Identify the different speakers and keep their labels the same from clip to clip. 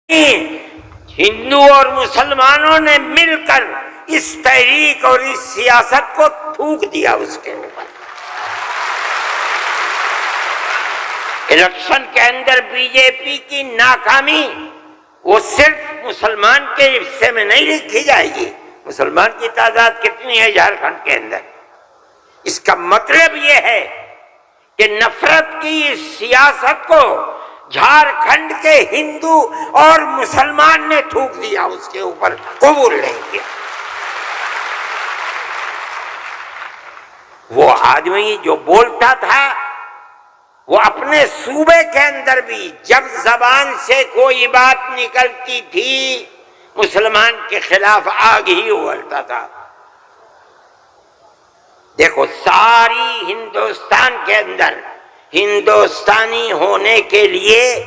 Speaker 1: ہندو اور مسلمانوں نے مل کر اس تحریک اور اس سیاست کو تھوک دیا اس کے اوپر۔ الیکشن کے اندر بی جے پی کی ناکامی وہ صرف مسلمان کے حصے میں نہیں لکھی جائے گی۔ مسلمان کی تعداد کتنی ہے جھارکھنڈ کے اندر؟ اس کا مطلب یہ ہے کہ نفرت کی اس سیاست کو جھارکھنڈ کے ہندو اور مسلمان نے تھوک دیا، اس کے اوپر قبول نہیں کیا۔ وہ آدمی جو بولتا تھا وہ اپنے صوبے کے اندر بھی جب زبان سے کوئی بات نکلتی تھی مسلمان کے خلاف آگ ہی اگلتا تھا۔ دیکھو ساری ہندوستان کے اندر ہندوستانی ہونے کے لیے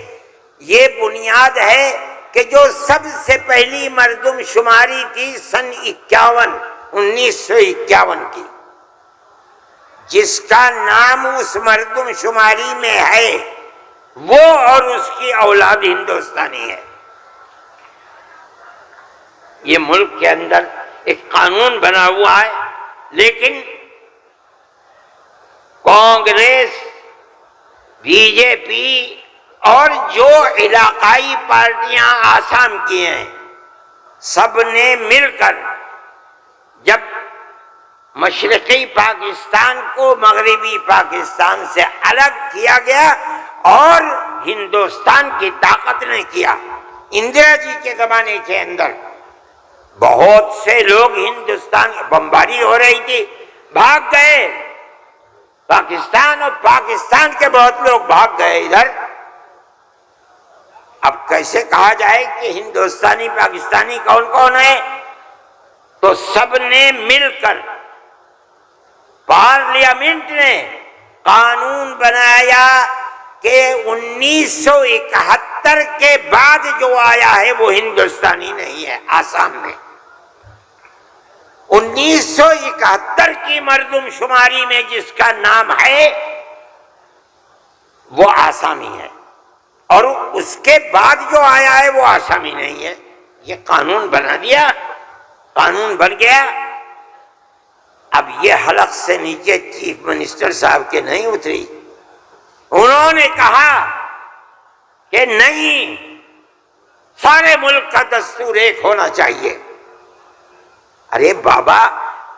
Speaker 1: یہ بنیاد ہے کہ جو سب سے پہلی مردم شماری تھی سن 1951 کی، جس کا نام اس مردم شماری میں ہے وہ اور اس کی اولاد ہندوستانی ہے۔ یہ ملک کے اندر ایک قانون بنا ہوا ہے، لیکن کانگریس، بی جے پی اور جو علاقائی پارٹیاں آسام کی ہیں سب نے مل کر جب مشرقی پاکستان کو مغربی پاکستان سے الگ کیا گیا اور ہندوستان کی طاقت نے کیا۔ اندرا جی کے زمانے کے اندر بہت سے لوگ ہندوستان بمباری ہو رہی تھی، بھاگ گئے پاکستان، اور پاکستان کے بہت لوگ بھاگ گئے ادھر۔ اب کیسے کہا جائے کہ ہندوستانی پاکستانی کون کون ہے؟ تو سب نے مل کر پارلیمنٹ نے قانون بنایا کہ 1971 کے بعد جو آیا ہے وہ ہندوستانی نہیں ہے۔ آسام میں 1971 کی مردم شماری میں جس کا نام ہے وہ آسامی ہے، اور اس کے بعد جو آیا ہے وہ آسامی نہیں ہے۔ یہ قانون بنا دیا، قانون بن گیا۔ اب یہ حلق سے نیچے چیف منسٹر صاحب کے نہیں اتری، انہوں نے کہا کہ نہیں، سارے ملک کا دستور ایک ہونا چاہیے۔ ارے بابا،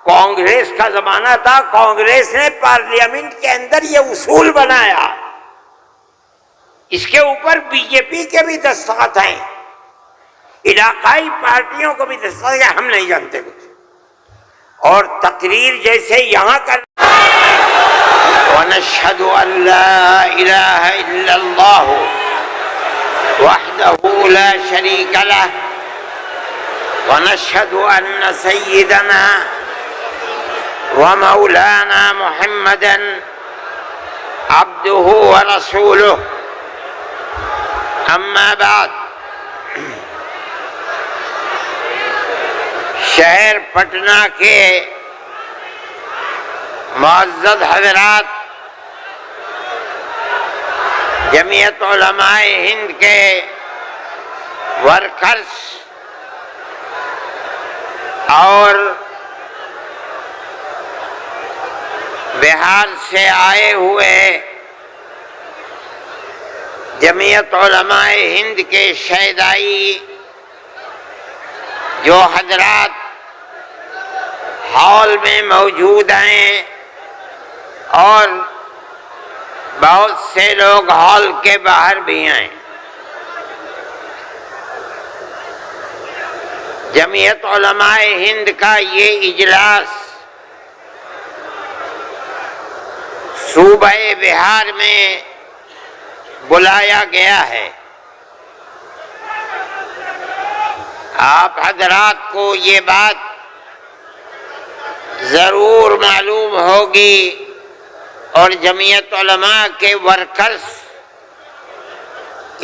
Speaker 1: کانگریس کا زمانہ تھا، کانگریس نے پارلیمنٹ کے اندر یہ اصول بنایا، اس کے اوپر بی جے پی کے بھی دستخط ہیں، علاقائی پارٹیوں کو بھی دستخط ہیں، ہم نہیں جانتے کچھ۔ اور تقریر جیسے یہاں کر وَنَشْهَدُ أَن لَا إِلَهَ إِلَّا اللَّهُ وَحْدَهُ لَا شَرِيكَ لَهُ وَنَشْهَدُ أَنَّ سَيِّدَنَا وَمَوْلَانَا مُحَمَّدًا عَبْدُهُ وَرَسُولُهُ أَمَّا بَعْدُ۔ شہر پٹنہ کے معزز حضرات، جمعیت علماء ہند کے ورکرز اور بہار سے آئے ہوئے جمعیت علماء ہند کے شہدائی جو حضرات ہال میں موجود ہیں، اور بہت سے لوگ ہال کے باہر بھی ہیں، جمعیت علماء ہند کا یہ اجلاس صوبہ بہار میں بلایا گیا ہے۔ آپ حضرات کو یہ بات ضرور معلوم ہوگی، اور جمعیت علماء کے ورکرز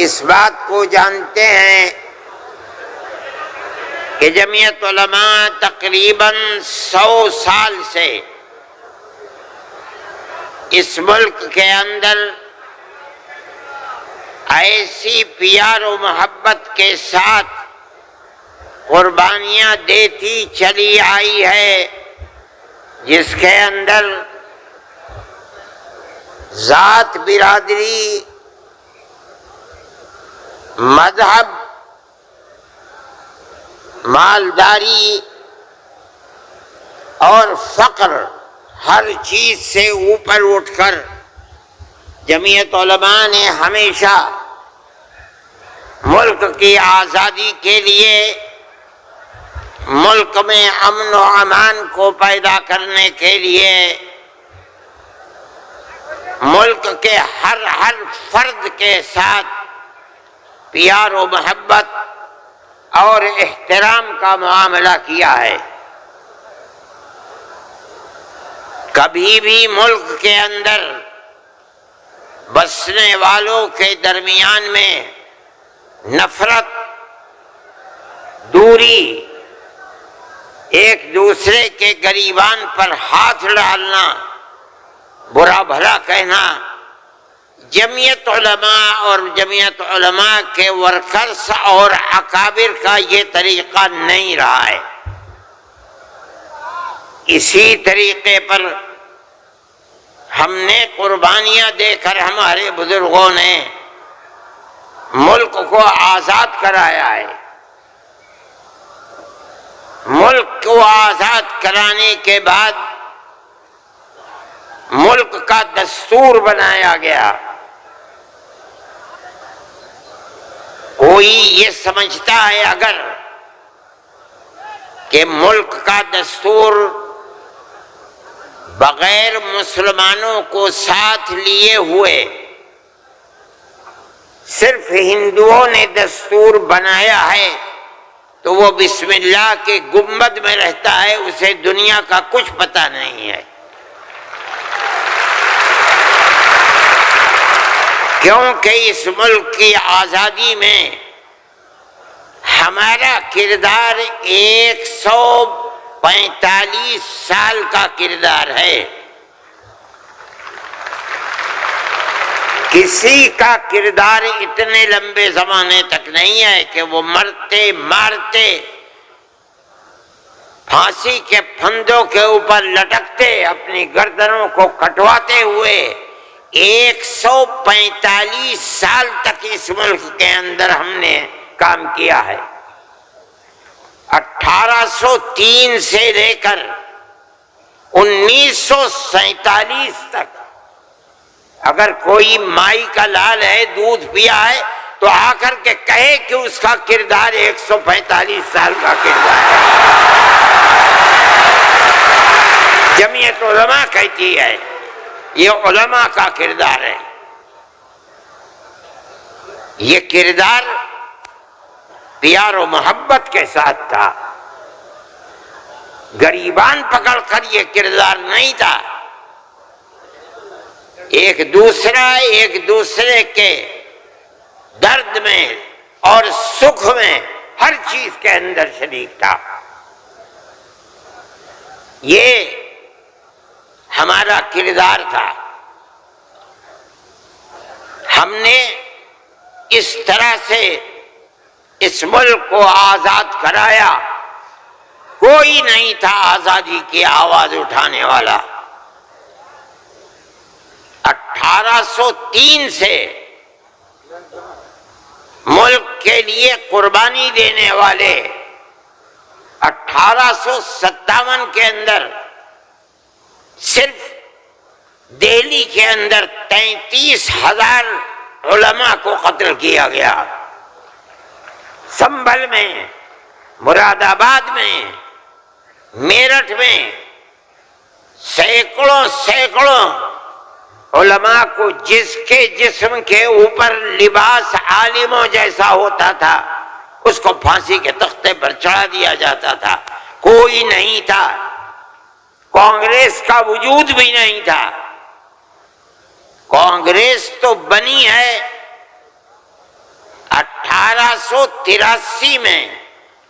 Speaker 1: اس بات کو جانتے ہیں کہ جمعیت علماء تقریباً 100 سال سے اس ملک کے اندر ایسی پیار و محبت کے ساتھ قربانیاں دیتی چلی آئی ہے جس کے اندر ذات، برادری، مذہب، مالداری اور فقر ہر چیز سے اوپر اٹھ کر جمعیت علماء نے ہمیشہ ملک کی آزادی کے لیے، ملک میں امن و امان کو پیدا کرنے کے لیے، ملک کے ہر فرد کے ساتھ پیار و محبت اور احترام کا معاملہ کیا ہے۔ کبھی بھی ملک کے اندر بسنے والوں کے درمیان میں نفرت، دوری، ایک دوسرے کے گریبان پر ہاتھ ڈالنا، برا بھلا کہنا، جمعیت علماء اور جمعیت علماء کے ورکرز اور اکابر کا یہ طریقہ نہیں رہا ہے۔ اسی طریقے پر ہم نے قربانیاں دے کر ہمارے بزرگوں نے ملک کو آزاد کرایا ہے۔ ملک کو آزاد کرانے کے بعد ملک کا دستور بنایا گیا۔ کوئی یہ سمجھتا ہے اگر کہ ملک کا دستور بغیر مسلمانوں کو ساتھ لیے ہوئے صرف ہندوؤں نے دستور بنایا ہے تو وہ بسم اللہ کے گنبد میں رہتا ہے، اسے دنیا کا کچھ پتہ نہیں ہے۔ کیونکہ اس ملک کی آزادی میں ہمارا کردار 145 سال کا کردار ہے۔ کسی کا کردار اتنے لمبے زمانے تک نہیں ہے کہ وہ مرتے مارتے، پھانسی کے پھندوں کے اوپر لٹکتے، اپنی گردنوں کو کٹواتے ہوئے 145 سال تک اس ملک کے اندر ہم نے کام کیا ہے۔ 1803 سے لے کر 1947 تک اگر کوئی مائی کا لال ہے، دودھ پیا ہے تو آ کر کے کہے کہ اس کا کردار 145 سال کا کردار ہے۔ جمعیت علماء کہتی ہے یہ علماء کا کردار ہے۔ یہ کردار پیار و محبت کے ساتھ تھا، گریبان پکڑ کر یہ کردار نہیں تھا۔ ایک دوسرے کے درد میں اور سکھ میں ہر چیز کے اندر شریک تھا۔ یہ ہمارا کردار تھا۔ ہم نے اس طرح سے اس ملک کو آزاد کرایا، کوئی نہیں تھا آزادی کی آواز اٹھانے والا۔ 1803 سے ملک کے لیے قربانی دینے والے 1857 کے اندر صرف دہلی کے اندر 33,000 علماء کو قتل کیا گیا۔ سنبھل میں، مراد آباد میں، میرٹھ میں سینکڑوں علماء کو جس کے جسم کے اوپر لباس عالموں جیسا ہوتا تھا اس کو پھانسی کے تختے پر چڑھا دیا جاتا تھا۔ کوئی نہیں تھا، کانگریس کا وجود بھی نہیں تھا۔ کانگریس تو بنی ہے 1883 میں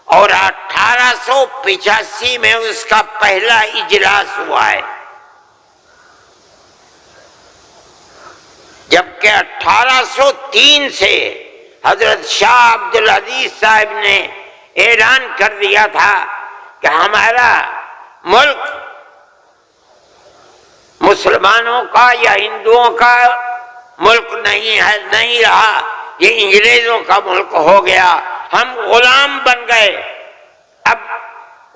Speaker 1: اور 1885 میں اس کا پہلا اجلاس ہوا ہے۔ جبکہ 1803 سے حضرت شاہ عبد العزیز صاحب نے اعلان کر دیا تھا کہ ہمارا ملک مسلمانوں کا یا ہندوؤں کا ملک نہیں ہے، نہیں رہا، یہ انگریزوں کا ملک ہو گیا، ہم غلام بن گئے۔ اب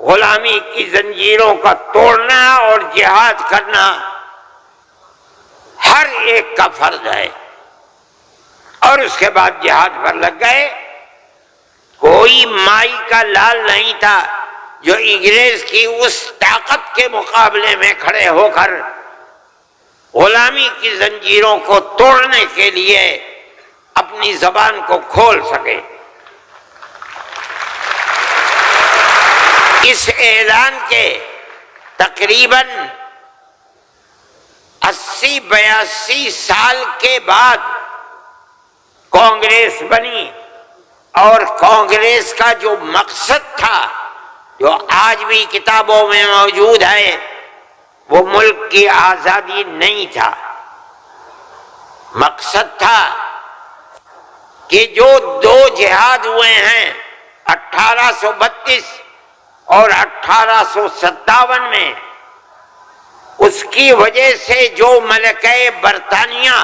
Speaker 1: غلامی کی زنجیروں کا توڑنا اور جہاد کرنا ہر ایک کا فرض ہے، اور اس کے بعد جہاد پر لگ گئے۔ کوئی مائی کا لال نہیں تھا جو انگریز کی اس طاقت کے مقابلے میں کھڑے ہو کر غلامی کی زنجیروں کو توڑنے کے لیے اپنی زبان کو کھول سکے۔ اس اعلان کے تقریباً 80-82 سال کے بعد کانگریس بنی، اور کانگریس کا جو مقصد تھا، جو آج بھی کتابوں میں موجود ہے، وہ ملک کی آزادی نہیں تھا۔ مقصد تھا کہ جو دو جہاد ہوئے ہیں 1832 اور 1857 میں، اس کی وجہ سے جو ملکہ برطانیہ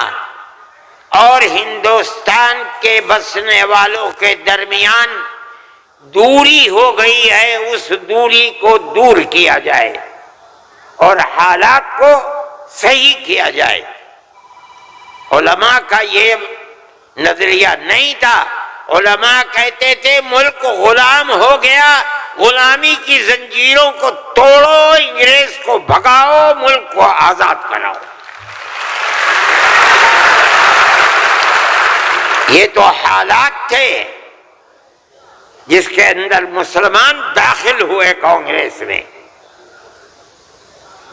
Speaker 1: اور ہندوستان کے بسنے والوں کے درمیان دوری ہو گئی ہے، اس دوری کو دور کیا جائے اور حالات کو صحیح کیا جائے۔ علماء کا یہ نظریہ نہیں تھا۔ علماء کہتے تھے ملک غلام ہو گیا، غلامی کی زنجیروں کو توڑو، انگریز کو بھگاؤ، ملک کو آزاد کراؤ۔ یہ تو حالات تھے جس کے اندر مسلمان داخل ہوئے کانگریس میں۔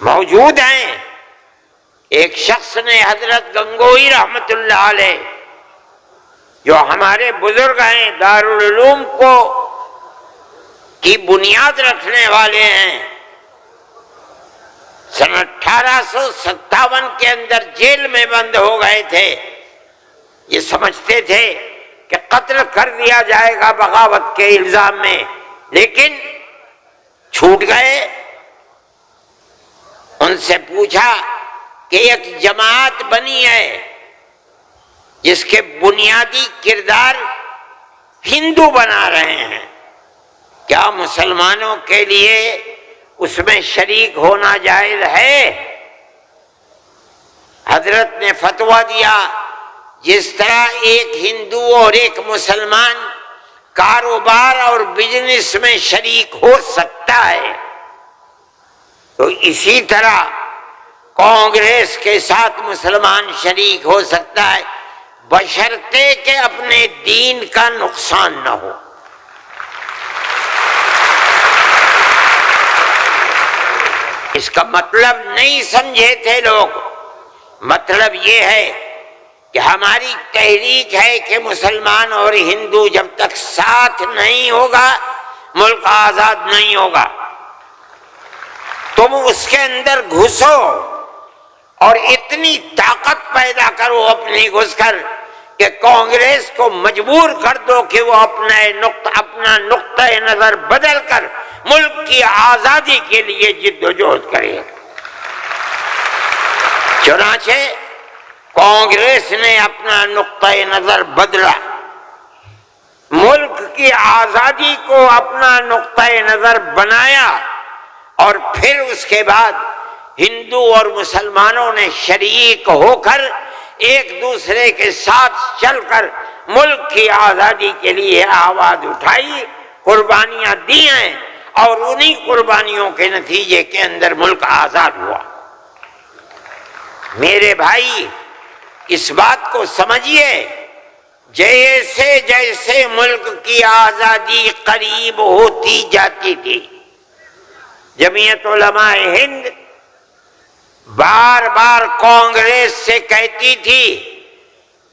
Speaker 1: موجود ہیں، ایک شخص نے حضرت گنگوئی رحمت اللہ علیہ، جو ہمارے بزرگ ہیں، دارالعلوم کو کی بنیاد رکھنے والے ہیں، سن 1857 کے اندر جیل میں بند ہو گئے تھے۔ یہ سمجھتے تھے کہ قتل کر دیا جائے گا بغاوت کے الزام میں، لیکن چھوٹ گئے۔ ان سے پوچھا کہ ایک جماعت بنی ہے جس کے بنیادی کردار ہندو بنا رہے ہیں، کیا مسلمانوں کے لیے اس میں شریک ہونا جائز ہے؟ حضرت نے فتویٰ دیا، جس طرح ایک ہندو اور ایک مسلمان کاروبار اور بزنس میں شریک ہو سکتا ہے، تو اسی طرح کانگریس کے ساتھ مسلمان شریک ہو سکتا ہے، بشرطے کہ اپنے دین کا نقصان نہ ہو۔ اس کا مطلب نہیں سمجھے تھے لوگ۔ مطلب یہ ہے کہ ہماری تحریک ہے کہ مسلمان اور ہندو جب تک ساتھ نہیں ہوگا، ملک آزاد نہیں ہوگا۔ تم اس کے اندر گھسو اور اتنی طاقت پیدا کرو اپنی گھس کر کہ کانگریس کو مجبور کر دو کہ وہ اپنا نقطہ نظر بدل کر ملک کی آزادی کے لیے جد و جہد کرے۔ چنانچہ کانگریس نے اپنا نقطہ نظر بدلا، ملک کی آزادی کو اپنا نقطہ نظر بنایا، اور پھر اس کے بعد ہندو اور مسلمانوں نے شریک ہو کر ایک دوسرے کے ساتھ چل کر ملک کی آزادی کے لیے آواز اٹھائی، قربانیاں دی ہیں، اور انہی قربانیوں کے نتیجے کے اندر ملک آزاد ہوا۔ میرے بھائی، اس بات کو سمجھیے، جیسے جیسے ملک کی آزادی قریب ہوتی جاتی تھی، جمعیت علماء ہند بار بار کانگریس سے کہتی تھی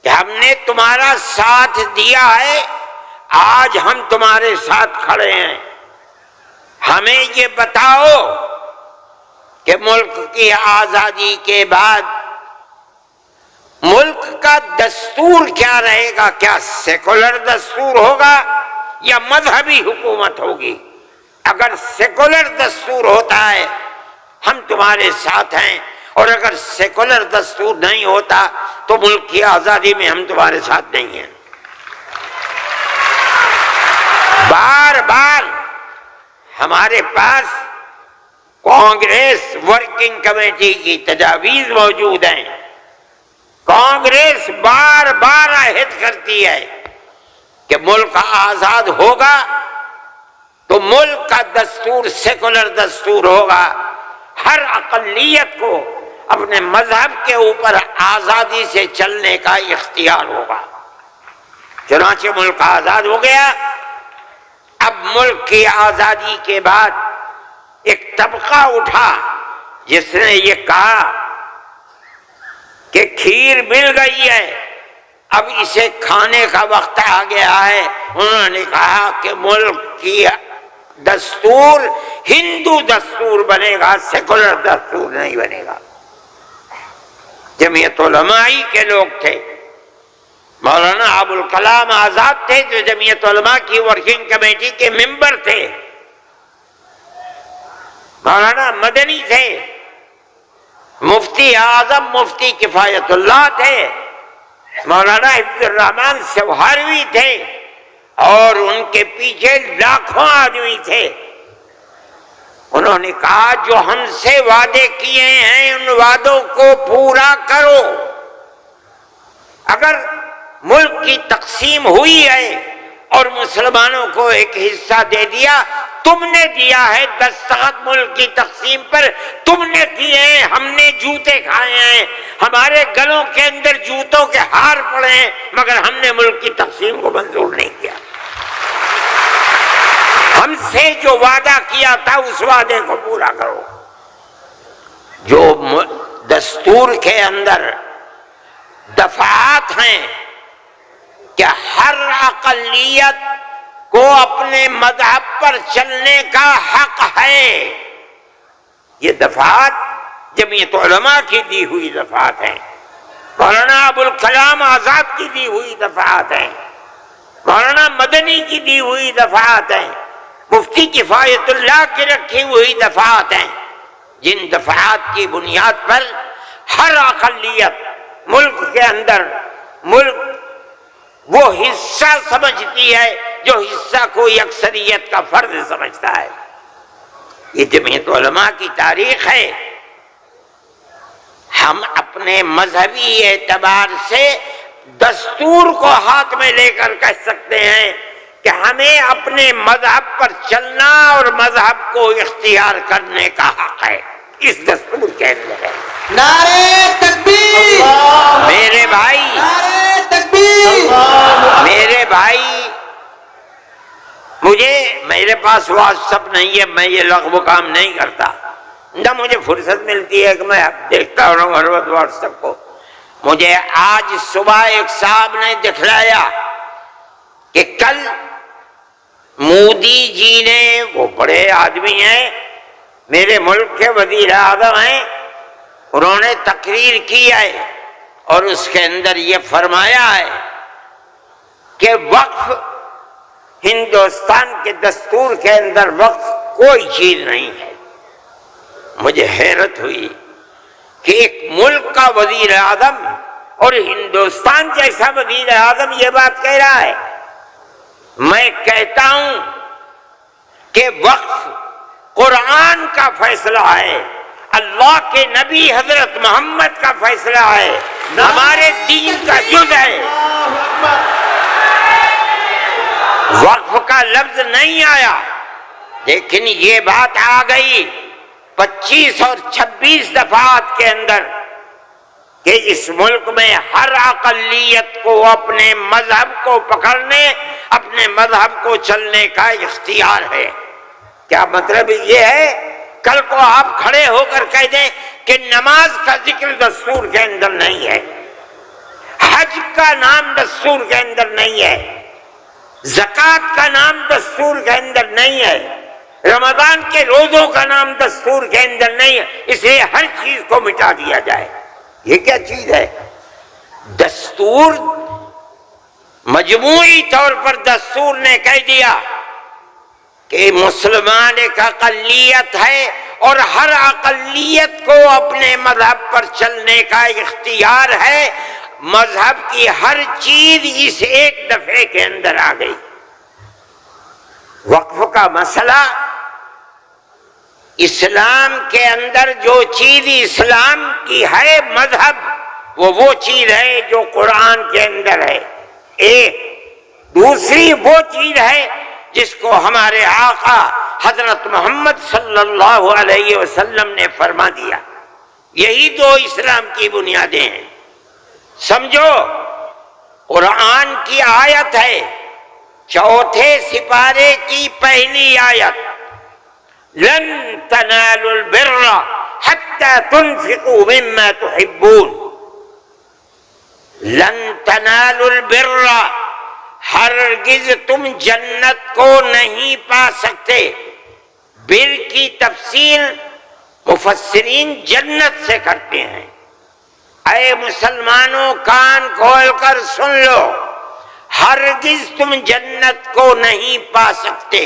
Speaker 1: کہ ہم نے تمہارا ساتھ دیا ہے، آج ہم تمہارے ساتھ کھڑے ہیں، ہمیں یہ بتاؤ کہ ملک کی آزادی کے بعد ملک کا دستور کیا رہے گا؟ کیا سیکولر دستور ہوگا یا مذہبی حکومت ہوگی؟ اگر سیکولر دستور ہوتا ہے ہم تمہارے ساتھ ہیں، اور اگر سیکولر دستور نہیں ہوتا تو ملک کی آزادی میں ہم تمہارے ساتھ نہیں ہیں۔ بار بار ہمارے پاس کانگریس ورکنگ کمیٹی کی تجاویز موجود ہیں۔ کانگریس بار بار عہد کرتی ہے کہ ملک آزاد ہوگا تو ملک کا دستور سیکولر دستور ہوگا، ہر اقلیت کو اپنے مذہب کے اوپر آزادی سے چلنے کا اختیار ہوگا۔ چنانچہ ملک آزاد ہو گیا۔ اب ملک کی آزادی کے بعد ایک طبقہ اٹھا جس نے یہ کہا کہ کھیر مل گئی ہے، اب اسے کھانے کا وقت آ گیا ہے۔ انہوں نے کہا کہ ملک کی دستور ہندو دستور بنے گا، سیکولر دستور نہیں بنے گا۔ جمعیت علماء کے لوگ تھے، مولانا ابوالکلام آزاد تھے جو جمعیت علماء کی ورکنگ کمیٹی کے ممبر تھے، مولانا مدنی تھے، مفتی اعظم مفتی کفایت اللہ تھے، مولانا حفظ الرحمان سوہروی تھے، اور ان کے پیچھے لاکھوں آدمی تھے۔ انہوں نے کہا جو ہم سے وعدے کیے ہیں ان وعدوں کو پورا کرو۔ اگر ملک کی تقسیم ہوئی ہے اور مسلمانوں کو ایک حصہ دے دیا، تم نے دیا ہے دستخط ملک کی تقسیم پر، تم نے کیے ہیں، ہم نے جوتے کھائے ہیں، ہمارے گلوں کے اندر جوتوں کے ہار پڑے ہیں، مگر ہم نے ملک کی تقسیم کو منظور نہیں کیا۔ ہم سے جو وعدہ کیا تھا اس وعدے کو پورا کرو۔ جو دستور کے اندر دفعات ہیں کہ ہر اقلیت کو اپنے مذہب پر چلنے کا حق ہے، یہ دفعات جمعیت علماء کی دی ہوئی دفعات ہیں، مولانا ابوالکلام آزاد کی دی ہوئی دفعات ہیں، مولانا مدنی کی دی ہوئی دفعات ہیں، مفتی کفایت اللہ کی رکھی ہوئی دفعات ہیں، جن دفعات کی بنیاد پر ہر اقلیت ملک کے اندر ملک وہ حصہ سمجھتی ہے جو حصہ کوئی اکثریت کا فرض سمجھتا ہے۔ یہ جمعیت علماء کی تاریخ ہے۔ ہم اپنے مذہبی اعتبار سے دستور کو ہاتھ میں لے کر کہہ سکتے ہیں کہ ہمیں اپنے مذہب پر چلنا اور مذہب کو اختیار کرنے کا حق ہے، اس دستور کے اندر ہے۔
Speaker 2: نعرہ تکبیر!
Speaker 1: میرے بھائی،
Speaker 2: نعرہ تکبیر!
Speaker 1: میرے بھائی، میرے پاس واٹس ایپ نہیں ہے، میں یہ لغو کام نہیں کرتا، نہ مجھے فرصت ملتی ہے کہ میں دیکھتا ہوں ہر وقت واٹس ایپ کو۔ مجھے آج صبح ایک صاحب نے دکھلایا کہ کل مودی جی نے، وہ بڑے آدمی ہیں، میرے ملک کے وزیر اعظم ہیں، انہوں نے تقریر کی ہے اور اس کے اندر یہ فرمایا ہے کہ وقف ہندوستان کے دستور کے اندر وقف کوئی چیز نہیں ہے۔ مجھے حیرت ہوئی کہ ایک ملک کا وزیر اعظم اور ہندوستان جیسا وزیر اعظم یہ بات کہہ رہا ہے۔ میں کہتا ہوں کہ وقف قرآن کا فیصلہ ہے، اللہ کے نبی حضرت محمد کا فیصلہ ہے، ہمارے دین کا جز ہے۔ وقف کا لفظ نہیں آیا، لیکن یہ بات آ گئی 25 اور 26 دفعات کے اندر کہ اس ملک میں ہر اقلیت کو اپنے مذہب کو پکڑنے، اپنے مذہب کو چلنے کا اختیار ہے۔ کیا مطلب یہ ہے کل کو آپ کھڑے ہو کر کہہ دیں کہ نماز کا ذکر دستور کے اندر نہیں ہے، حج کا نام دستور کے اندر نہیں ہے، زکوٰۃ کا نام دستور کے اندر نہیں ہے، رمضان کے روزوں کا نام دستور کے اندر نہیں ہے، اس لیے ہر چیز کو مٹا دیا جائے۔ یہ کیا چیز ہے؟ دستور مجموعی طور پر دستور نے کہہ دیا کہ مسلمان ایک اقلیت ہے اور ہر اقلیت کو اپنے مذہب پر چلنے کا اختیار ہے. مذہب کی ہر چیز اس ایک دفعے کے اندر آ گئی. وقف کا مسئلہ، اسلام کے اندر جو چیز اسلام کی ہے مذہب، وہ چیز ہے جو قرآن کے اندر ہے. ایک دوسری وہ چیز ہے جس کو ہمارے آقا حضرت محمد صلی اللہ علیہ وسلم نے فرما دیا. یہی دو اسلام کی بنیادیں ہیں. سمجھو، قرآن کی آیت ہے 4 سپارے کی پہلی آیت، لن تنالوا البر حتى تنفقوا مما تحبون. لن تنالوا البر، ہرگز تم جنت کو نہیں پا سکتے. بر کی تفسیر مفسرین جنت سے کرتے ہیں. اے مسلمانوں کان کھول کر سن لو، ہرگز تم جنت کو نہیں پا سکتے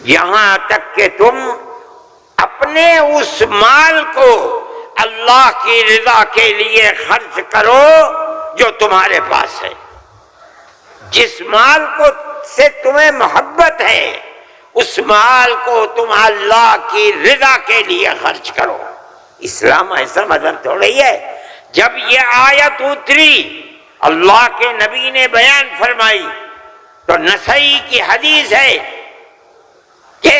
Speaker 1: یہاں تک کہ تم اپنے اس مال کو اللہ کی رضا کے لیے خرچ کرو جو تمہارے پاس ہے. جس مال کو سے تمہیں محبت ہے اس مال کو تم اللہ کی رضا کے لیے خرچ کرو. اسلام ایسا مذہب تھوڑی ہے. جب یہ آیت اتری اللہ کے نبی نے بیان فرمائی تو نسائی کی حدیث ہے کہ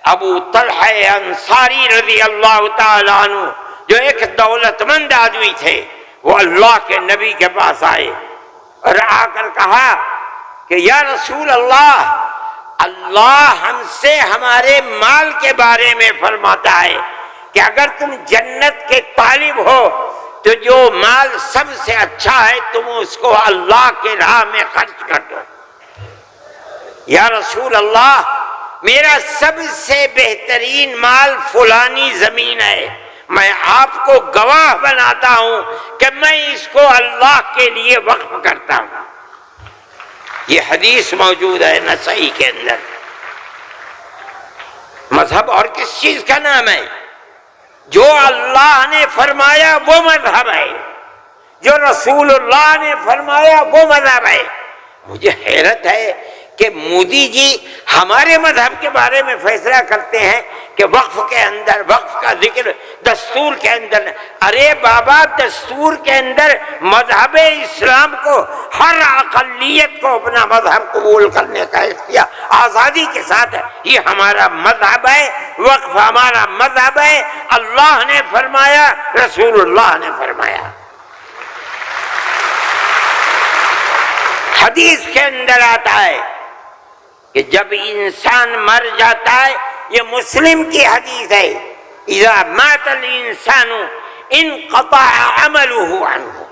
Speaker 1: ابو طلحہ انصاری رضی اللہ تعالیٰ عنہ جو ایک دولت مند آدمی تھے، وہ اللہ کے نبی کے پاس آئے اور آ کر کہا کہ یا رسول اللہ، اللہ ہم سے ہمارے مال کے بارے میں فرماتا ہے کہ اگر تم جنت کے طالب ہو تو جو مال سب سے اچھا ہے تم اس کو اللہ کے راہ میں خرچ کر دو. یا رسول اللہ، میرا سب سے بہترین مال فلانی زمین ہے، میں آپ کو گواہ بناتا ہوں کہ میں اس کو اللہ کے لیے وقف کرتا ہوں. یہ حدیث موجود ہے نسائی کے اندر. مذہب اور کس چیز کا نام ہے؟ جو اللہ نے فرمایا وہ مذہب ہے، جو رسول اللہ نے فرمایا وہ مذہب ہے. مجھے حیرت ہے کہ مودی جی ہمارے مذہب کے بارے میں فیصلہ کرتے ہیں کہ وقف کے اندر، وقف کا ذکر دستور کے اندر. ارے بابا، دستور کے اندر مذہب اسلام کو، ہر اقلیت کو اپنا مذہب قبول کرنے کا اختیار آزادی کے ساتھ ہے. یہ ہمارا مذہب ہے، وقف ہمارا مذہب ہے. اللہ نے فرمایا، رسول اللہ نے فرمایا. حدیث کے اندر آتا ہے کہ جب انسان مر جاتا ہے، یہ مسلم کی حدیث ہے، اذا مات الانسان انقطع عمله عنه.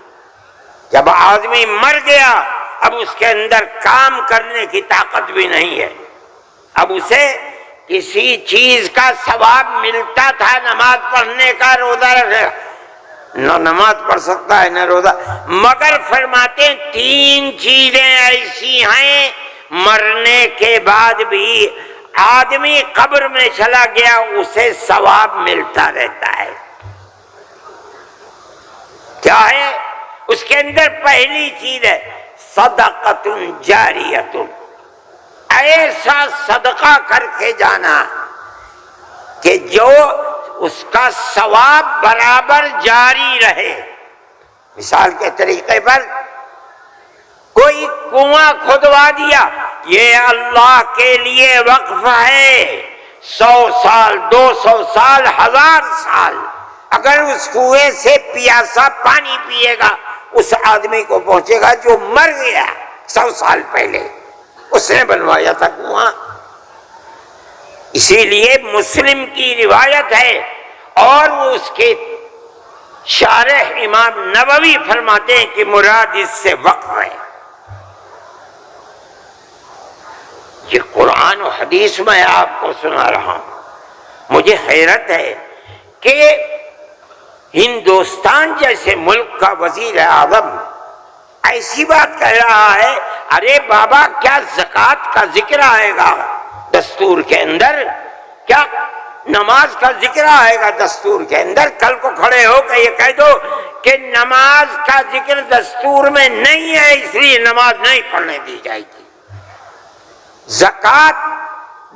Speaker 1: جب آدمی مر گیا اب اس کے اندر کام کرنے کی طاقت بھی نہیں ہے. اب اسے کسی چیز کا ثواب ملتا تھا، نماز پڑھنے کا، روزہ رکھنے کا، نہ نماز پڑھ سکتا ہے نہ روزہ. مگر فرماتے ہیں 3 چیزیں ایسی ہیں مرنے کے بعد بھی آدمی قبر میں چلا گیا اسے ثواب ملتا رہتا ہے. کیا ہے اس کے اندر؟ پہلی چیز ہے صدقۃ جاریۃ. ایسا صدقہ کر کے جانا کہ جو اس کا ثواب برابر جاری رہے. مثال کے طریقے پر کوئی کنواں کھدوا دیا، یہ اللہ کے لیے وقف ہے. 100 سال، 200 سال، 1000 سال اگر اس کنویں سے پیاسا پانی پیے گا اس آدمی کو پہنچے گا جو مر گیا 100 سال پہلے، اس نے بنوایا تھا کنواں. اسی لیے مسلم کی روایت ہے اور وہ اس کے شارح امام نووی فرماتے ہیں کہ مراد اس سے وقف ہے. یہ قرآن و حدیث میں آپ کو سنا رہا ہوں. مجھے حیرت ہے کہ ہندوستان جیسے ملک کا وزیر اعظم ایسی بات کہہ رہا ہے، ارے بابا کیا زکوٰۃ کا ذکر آئے گا دستور کے اندر؟ کیا نماز کا ذکر آئے گا دستور کے اندر؟ کل کو کھڑے ہو کے یہ کہہ دو کہ نماز کا ذکر دستور میں نہیں ہے اس لیے نماز نہیں پڑھنے دی جائے گی، زکوٰۃ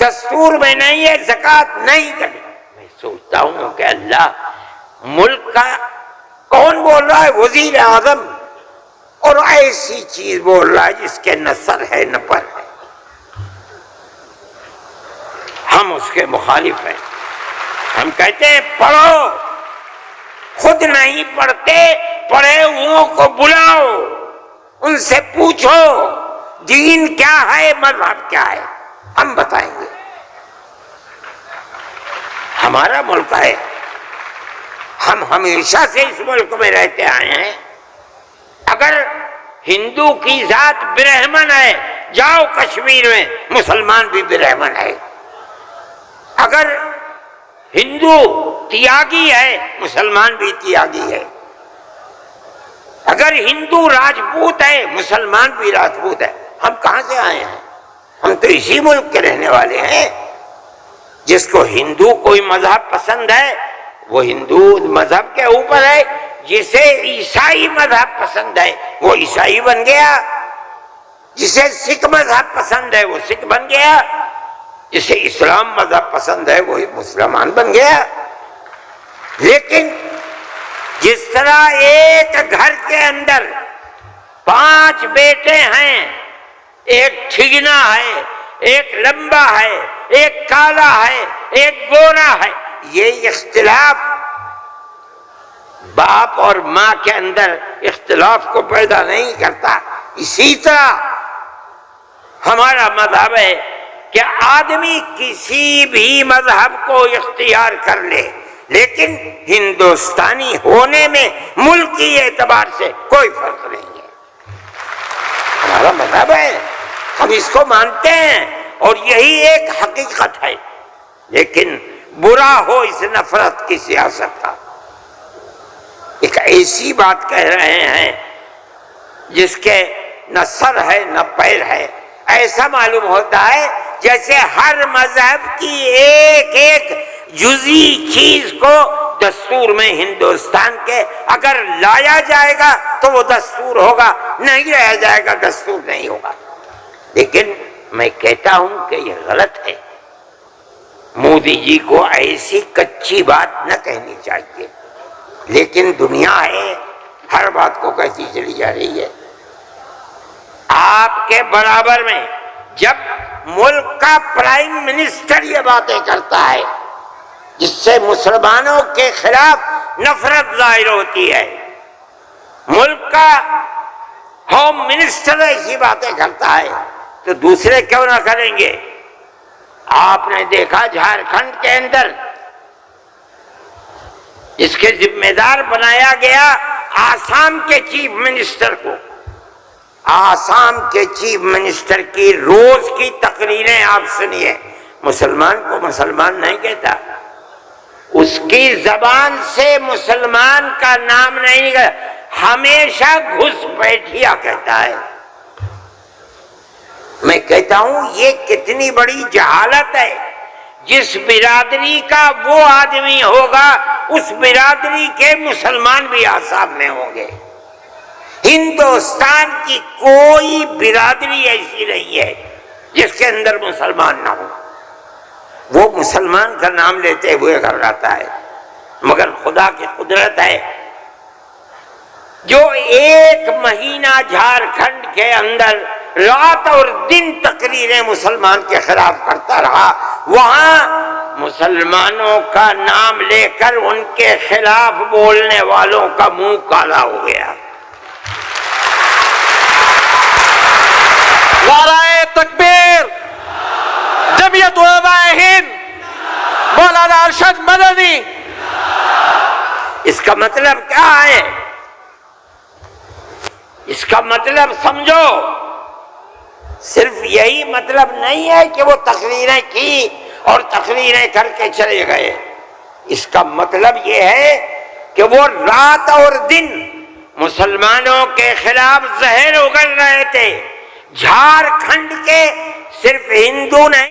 Speaker 1: دستور میں نہیں ہے زکوٰۃ نہیں کرنی۔ میں سوچتا ہوں کہ اللہ، ملک کا کون بول رہا ہے؟ وزیر اعظم، اور ایسی چیز بول رہا ہے جس کے نہ سر ہے نہ پر ہے۔ ہم اس کے مخالف ہیں، ہم کہتے ہیں پڑھو، خود نہیں پڑھتے، پڑھے ہوئوں کو بلاؤ، ان سے پوچھو دین کیا ہے، مذہب کیا ہے، ہم بتائیں گے۔ ہمارا ملک ہے، ہم ہمیشہ سے اس ملک میں رہتے آئے ہیں۔ اگر ہندو کی ذات برہمن ہے، جاؤ کشمیر میں مسلمان بھی برہمن ہے۔ اگر ہندو تیاگی ہے، مسلمان بھی تیاگی ہے۔ اگر ہندو راجپوت ہے، مسلمان بھی راجپوت ہے۔ ہم کہاں سے آئے ہیں؟ ہم تو اسی ملک کے رہنے والے ہیں۔ جس کو ہندو کوئی مذہب پسند ہے وہ ہندو مذہب کے اوپر ہے، جسے عیسائی مذہب پسند ہے وہ عیسائی بن گیا، جسے سکھ مذہب پسند ہے وہ سکھ بن گیا، جسے اسلام مذہب پسند ہے وہ مسلمان بن گیا۔ لیکن جس طرح ایک گھر کے اندر 5 بیٹے ہیں، ایک ٹھگنا ہے، ایک لمبا ہے، ایک کالا ہے، ایک گورا ہے، یہ اختلاف باپ اور ماں کے اندر اختلاف کو پیدا نہیں کرتا۔ اسی طرح ہمارا مذہب ہے کہ آدمی کسی بھی مذہب کو اختیار کر لے، لیکن ہندوستانی ہونے میں ملکی اعتبار سے کوئی فرق نہیں ہے۔ ہمارا مذہب ہے، ہم اس کو مانتے ہیں اور یہی ایک حقیقت ہے۔ لیکن برا ہو اس نفرت کی سیاست کا۔ ایک ایسی بات کہہ رہے ہیں جس کے نہ سر ہے نہ پیر ہے، ایسا معلوم ہوتا ہے جیسے ہر مذہب کی ایک ایک جزئی چیز کو دستور میں ہندوستان کے اگر لایا جائے گا تو وہ دستور ہوگا، نہیں لایا جائے گا دستور نہیں ہوگا۔ لیکن میں کہتا ہوں کہ یہ غلط ہے۔ مودی جی کو ایسی کچی بات نہ کہنی چاہیے، لیکن دنیا ہے، ہر بات کو کہتی چلی جا رہی ہے۔ آپ کے برابر میں جب ملک کا پرائم منسٹر یہ باتیں کرتا ہے جس سے مسلمانوں کے خلاف نفرت ظاہر ہوتی ہے، ملک کا ہوم منسٹر ایسی باتیں کرتا ہے تو دوسرے کیوں نہ کریں گے؟ آپ نے دیکھا جھارکھنڈ کے اندر اس کے ذمہ دار بنایا گیا آسام کے چیف منسٹر کو۔ آسام کے چیف منسٹر کی روز کی تقریریں آپ سنیے، مسلمان کو مسلمان نہیں کہتا، اس کی زبان سے مسلمان کا نام نہیں کہتا، ہمیشہ گھس بیٹھیا کہتا ہے۔ میں کہتا ہوں یہ کتنی بڑی جہالت ہے۔ جس برادری کا وہ آدمی ہوگا اس برادری کے مسلمان بھی آسام میں ہوں گے۔ ہندوستان کی کوئی برادری ایسی نہیں ہے جس کے اندر مسلمان نہ ہو، وہ مسلمان کا نام لیتے ہوئے گھر آتا ہے، مگر خدا کی قدرت ہے جو 1 مہینہ جھارکھنڈ کے اندر رات اور دن تقریریں مسلمان کے خلاف کرتا رہا، وہاں مسلمانوں کا نام لے کر ان کے خلاف بولنے والوں کا منہ کالا ہو گیا۔
Speaker 2: نعرہ تکبیر، جمعیت علماء ہند، مولانا ارشد مدنی۔
Speaker 1: اس کا مطلب کیا ہے؟ اس کا مطلب سمجھو، صرف یہی مطلب نہیں ہے کہ وہ تقریریں کی اور تقریریں کر کے چلے گئے۔ اس کا مطلب یہ ہے کہ وہ رات اور دن مسلمانوں کے خلاف زہر اگل رہے تھے. جھارکھنڈ کے صرف ہندو نہیں